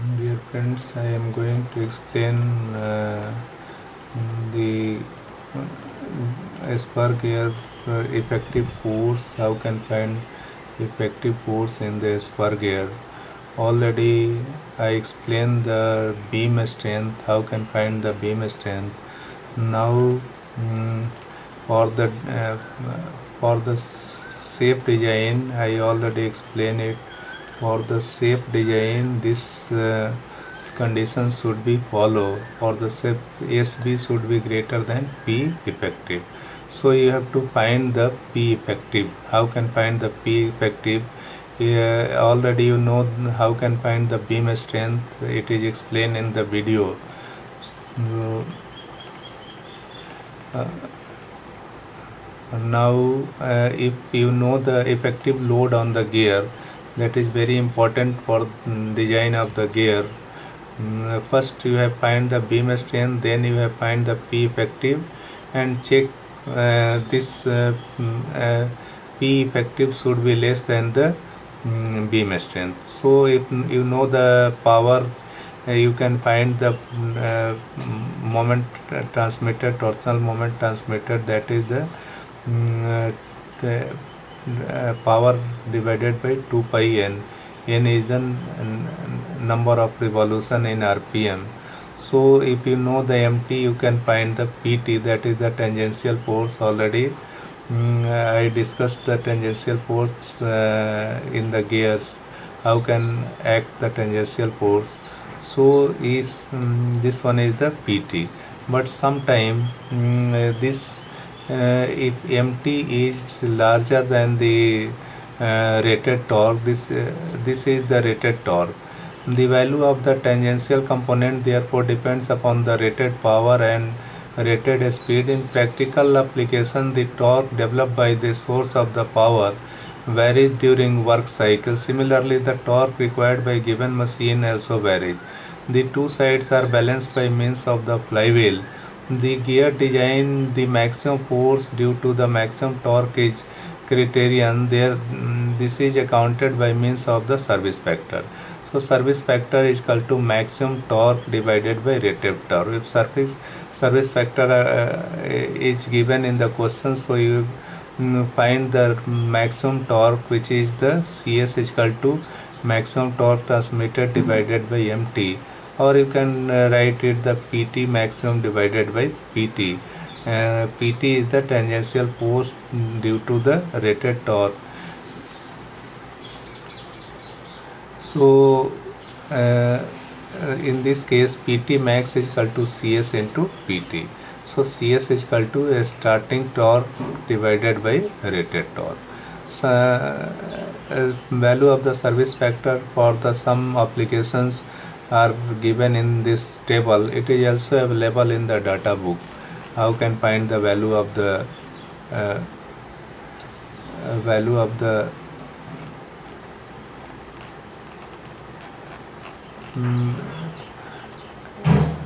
Dear friends, I am going to explain the spur gear effective force. How can find effective force in the spur gear? Already I explained the beam strength. How can find the beam strength? Now for the uh, for the shape design, I already explained it. For the shape design, this conditions should be followed. For the shape, SB should be greater than P effective. So you have to find the P effective. How can find the P effective? Already you know how can find the beam strength. It is explained in the video. So, now if you know the effective load on the gear, that is very important for design of the gear. First you have find the beam strength, then you have find the P effective and check this P effective should be less than the beam strength. So if you know the power, you can find the moment transmitted, torsional moment transmitted, that is the power divided by 2 pi n. N is the number of revolution in RPM. So if you know the MT, you can find the PT, that is the tangential force. Already I discussed the tangential force in the gears. How can act the tangential force? So is this one is the PT. But sometime this if MT is larger than the rated torque, this is the rated torque. The value of the tangential component therefore depends upon the rated power and rated speed. In practical application, the torque developed by the source of the power varies during work cycle. Similarly, the torque required by given machine also varies. The two sides are balanced by means of the flywheel. The gear design, the maximum force due to the maximum torque is criterion. This is accounted by means of the service factor. So service factor is equal to maximum torque divided by rated torque. If service factor is given in the question, so you find the maximum torque, which is the CS is equal to maximum torque transmitted divided by MT, or you can write it the PT maximum divided by PT. PT is the tangential force due to the rated torque. So in this case, PT max is equal to CS into PT. So CS is equal to a starting torque divided by rated torque. So, value of the service factor for the some applications are given in this table. It is also available in the data book. How can find the value of the value of the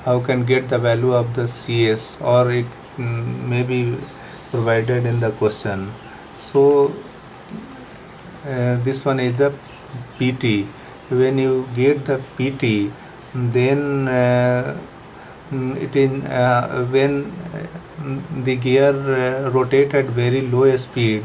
how can get the value of the CS, or it may be provided in the question. So this one is the PT. When you get the PT, then it in when the gear rotate at very low speed,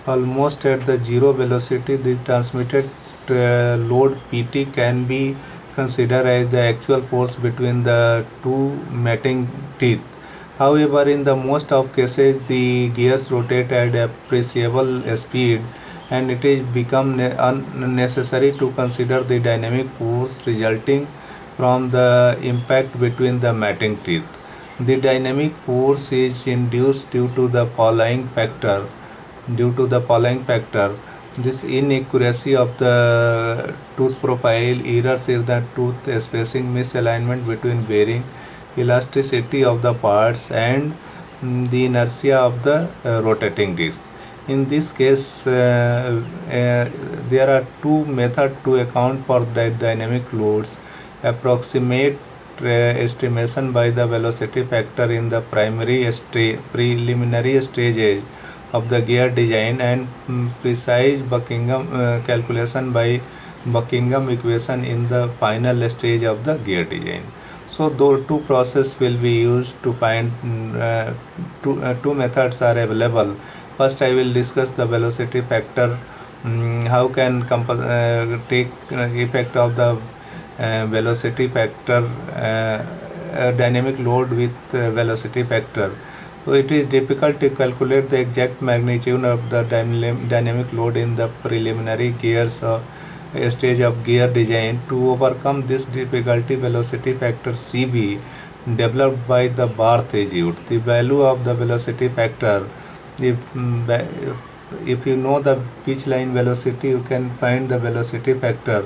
almost at the zero velocity, the transmitted load PT can be considered as the actual force between the two mating teeth. However, in the most of cases, the gears rotate at appreciable speed, and it is become unnecessary to consider the dynamic force resulting from the impact between the mating teeth. The dynamic force is induced due to the following factor. This inaccuracy of the tooth profile, errors in the tooth spacing, misalignment between bearing, elasticity of the parts, and the inertia of the rotating disc. In this case, there are two methods to account for the dynamic loads: approximate estimation by the velocity factor in the preliminary stages of the gear design, and precise Buckingham calculation by Buckingham equation in the final stage of the gear design. So those two processes will be used to find two methods are available. First I will discuss the velocity factor. How can take effect of the velocity factor, dynamic load with velocity factor. So it is difficult to calculate the exact magnitude of the dynamic load in the preliminary gears stage of gear design. To overcome this difficulty, velocity factor CB developed by the Barth used. The value of the velocity factor, if if you know the pitch line velocity, you can find the velocity factor.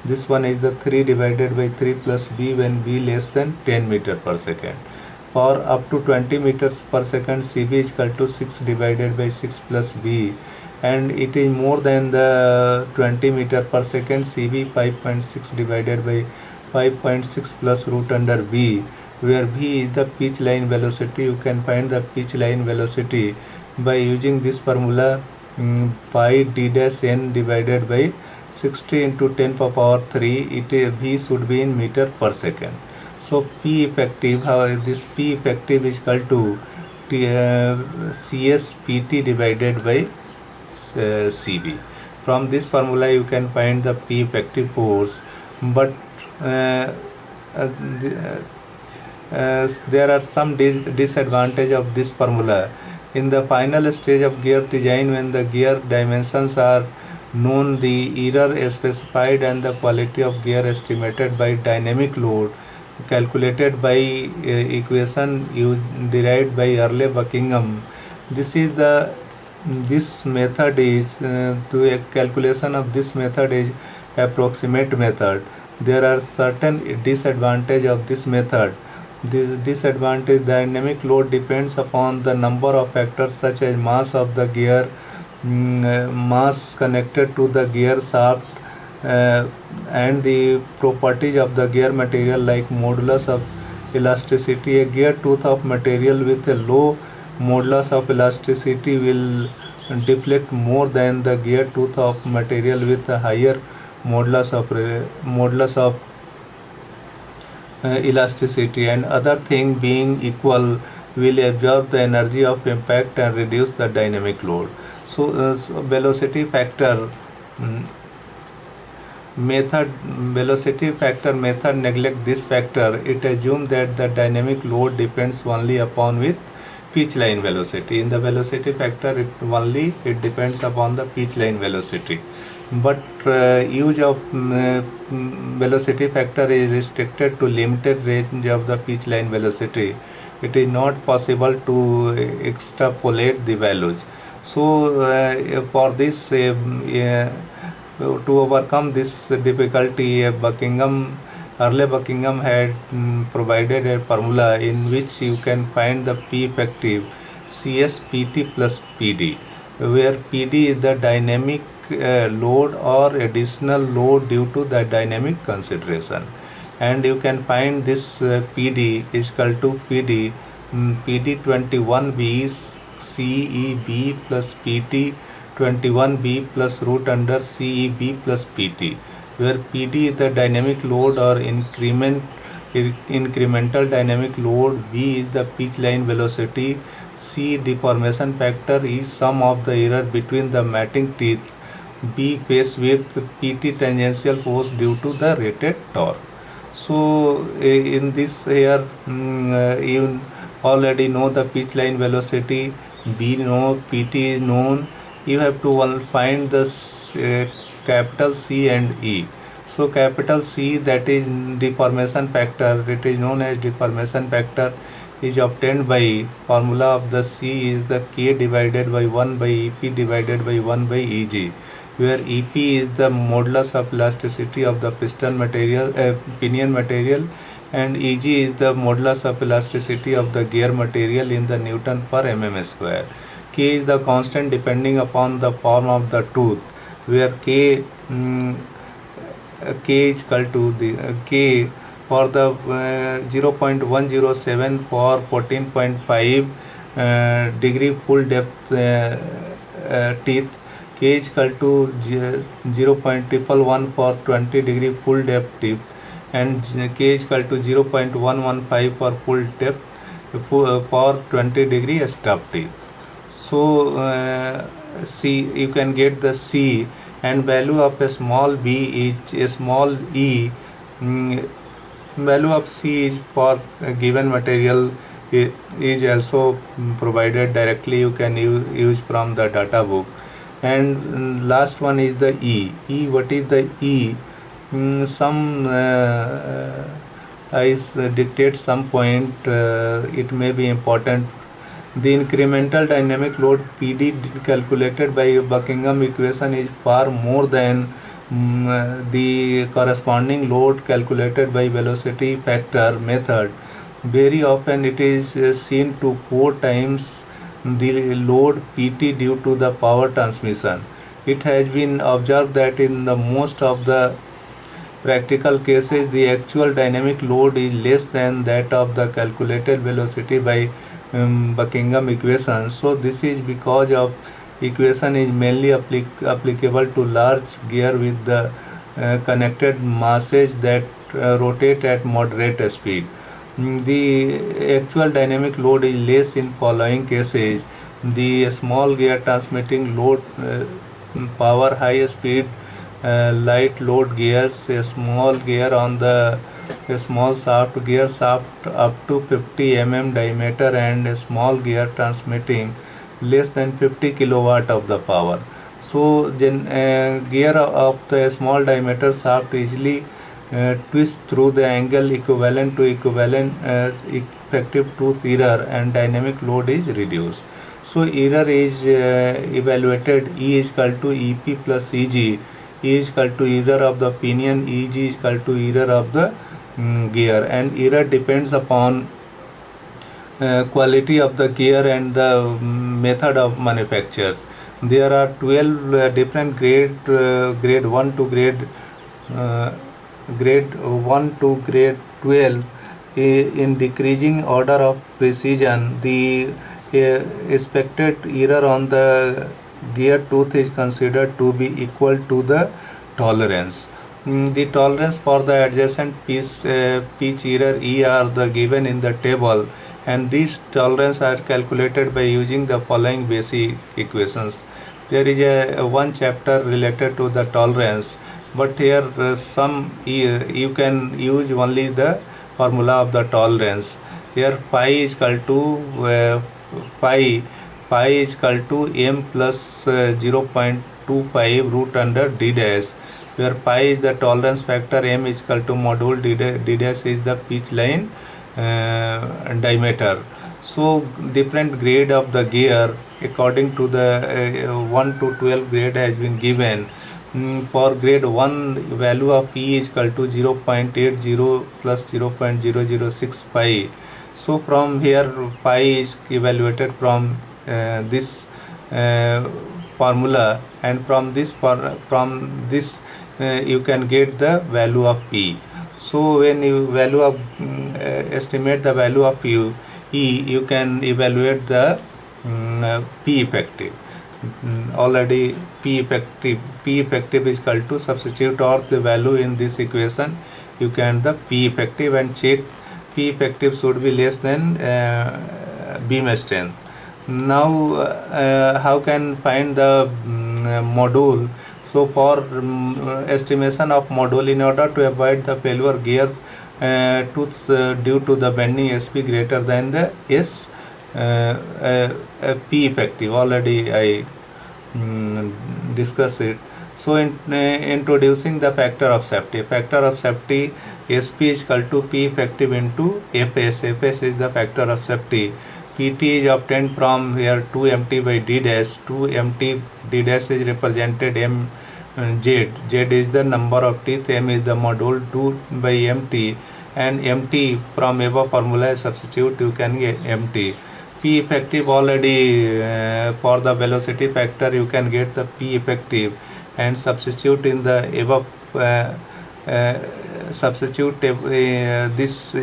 This one is the 3 divided by 3 plus b when b less than 10 meter per second. For up to 20 meters per second, CB is equal to 6 divided by 6 plus b, and it is more than the 20 meter per second, CB 5.6 divided by 5.6 plus root under b, where b is the pitch line velocity. You can find the pitch line velocity by using this formula, pi d dash n divided by 60 into 10 power 3. V should be in meter per second. So P effective, this P effective is equal to CS PT divided by CB. From this formula you can find the P effective force, but there are some disadvantage of this formula. In the final stage of gear design, when the gear dimensions are known, the error specified, and the quality of gear estimated by dynamic load calculated by equation derived by Earle-Buckingham. This method is to a calculation of this method is approximate method. There are certain disadvantage of this method. This disadvantage, dynamic load depends upon the number of factors such as mass of the gear, mass connected to the gear shaft, and the properties of the gear material like modulus of elasticity. A gear tooth of material with a low modulus of elasticity will deflect more than the gear tooth of material with a higher modulus of elasticity, and other thing being equal, will absorb the energy of impact and reduce the dynamic load. So velocity factor method neglect this factor. It assumes that the dynamic load depends only upon with pitch line velocity. In the velocity factor, it depends upon the pitch line velocity, but use of velocity factor is restricted to limited range of the pitch line velocity. It is not possible to extrapolate the values. So for this, to overcome this difficulty, Earle-Buckingham had provided a formula in which you can find the P effective CS PT plus PD, where PD is the dynamic load or additional load due to the dynamic consideration, and you can find this PD is equal to PD 21B CEB plus PT 21B plus root under CEB plus PT, where PD is the dynamic load or incremental dynamic load, B is the pitch line velocity, C deformation factor is sum of the error between the matting teeth, B face width, PT tangential force due to the rated torque. So in this here, you already know the pitch line velocity, B know, PT is known. You have to find this capital C and E. So capital C, that is deformation factor, it is known as deformation factor, is obtained by formula of the C is the K divided by 1 by EP divided by 1 by EG, where EP is the modulus of elasticity of the pinion material, and EG is the modulus of elasticity of the gear material in the Newton per mm square. K is the constant depending upon the form of the tooth, where K is equal to the K for the 0.107 for 14.5 degree full depth teeth. K is equal to 0.111 for 20 degree full depth tip, and K is equal to 0.115 for full depth for 20 degree stub tip. So C, you can get the C, and value of a small b is a small e. Value of C is for a given material is also provided directly. You can use from the data book. And last one is the E. What is the E? Some I dictate some point. It may be important. The incremental dynamic load PD calculated by Buckingham equation is far more than the corresponding load calculated by velocity factor method. Very often it is seen to 4 times the load PT due to the power transmission. It has been observed that in the most of the practical cases, the actual dynamic load is less than that of the calculated velocity by Buckingham equation. So this is because of equation is mainly applicable to large gear with the connected masses that rotate at moderate speed. The actual dynamic load is less in following cases: the small gear transmitting load power high speed, light load gears, a small gear on the a small shaft gear shaft up to 50 mm diameter, and a small gear transmitting less than 50 kilowatt of the power. So gear of the small diameter shaft easily twist through the angle equivalent to effective tooth error, and dynamic load is reduced. So error is evaluated. E is equal to EP plus EG. E is equal to error of the pinion, EG is equal to error of the gear, and error depends upon quality of the gear and the method of manufacturers. There are 12 different grade 1 to grade 1 to grade 12 in decreasing order of precision. The expected error on the gear tooth is considered to be equal to the tolerance. The tolerance for the adjacent pitch error E are given in the table, and these tolerance are calculated by using the following basic equations. There is one chapter related to the tolerance, but here you can use only the formula of the tolerance. Here phi is equal to pi is equal to m plus 0.25 root under d dash, where pi is the tolerance factor, m is equal to module, d dash is the pitch line diameter. So different grade of the gear according to the 1 to 12 grade has been given. For grade 1, value of E is equal to 0.80 plus 0.006 pi. So from here pi is evaluated from this formula, and from this you can get the value of P. So when you estimate the value of E, you can evaluate the P effective. Already P effective is equal to, substitute all the value in this equation, you can the P effective, and check P effective should be less than beam strength. Now how can find the module? So for estimation of module, in order to avoid the failure gear tooths due to the bending SP greater than the S P effective, already I discussed it. So introducing the factor of safety. Factor of safety, SP is equal to P effective into Fs. Fs is the factor of safety. PT is obtained from here 2mt by d dash. 2mt, d dash is represented m z. Z is the number of teeth, m is the module, 2 by mt, and mt from above formula substitute, you can get mt. P effective, already for the velocity factor you can get the P effective, and substitute in the above substitute this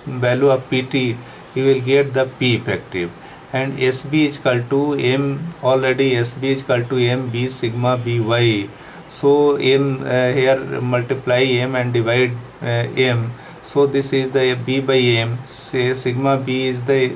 value of PT, you will get the P effective. and SB is equal to M, already SB is equal to MB sigma By. So M, here multiply M and divide M. So this is the B by M. Say sigma B is the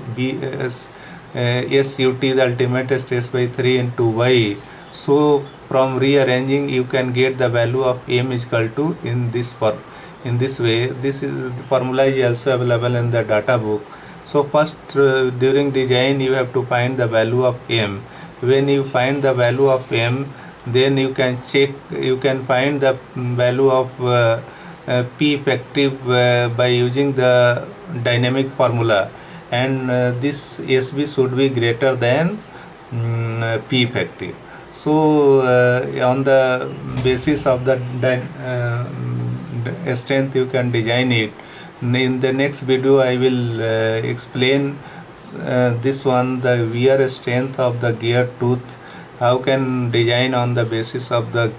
SUT, the ultimate stress, by 3 into Y. So from rearranging you can get the value of M is equal to in this way. This is the formula is also available in the data book. So first during design you have to find the value of M. When you find the value of M, then you can find the value of P effective by using the dynamic formula, and this SB should be greater than P effective. So on the basis of the strength you can design it. In the next video I will explain this one, the wear strength of the gear tooth, how can design on the basis of the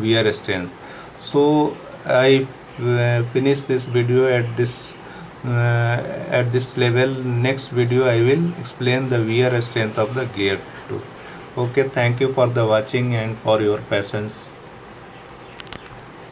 wear strength. So I finish this video at this level. Next video I will explain the wear strength of the gear tooth. Okay, thank you for the watching and for your patience.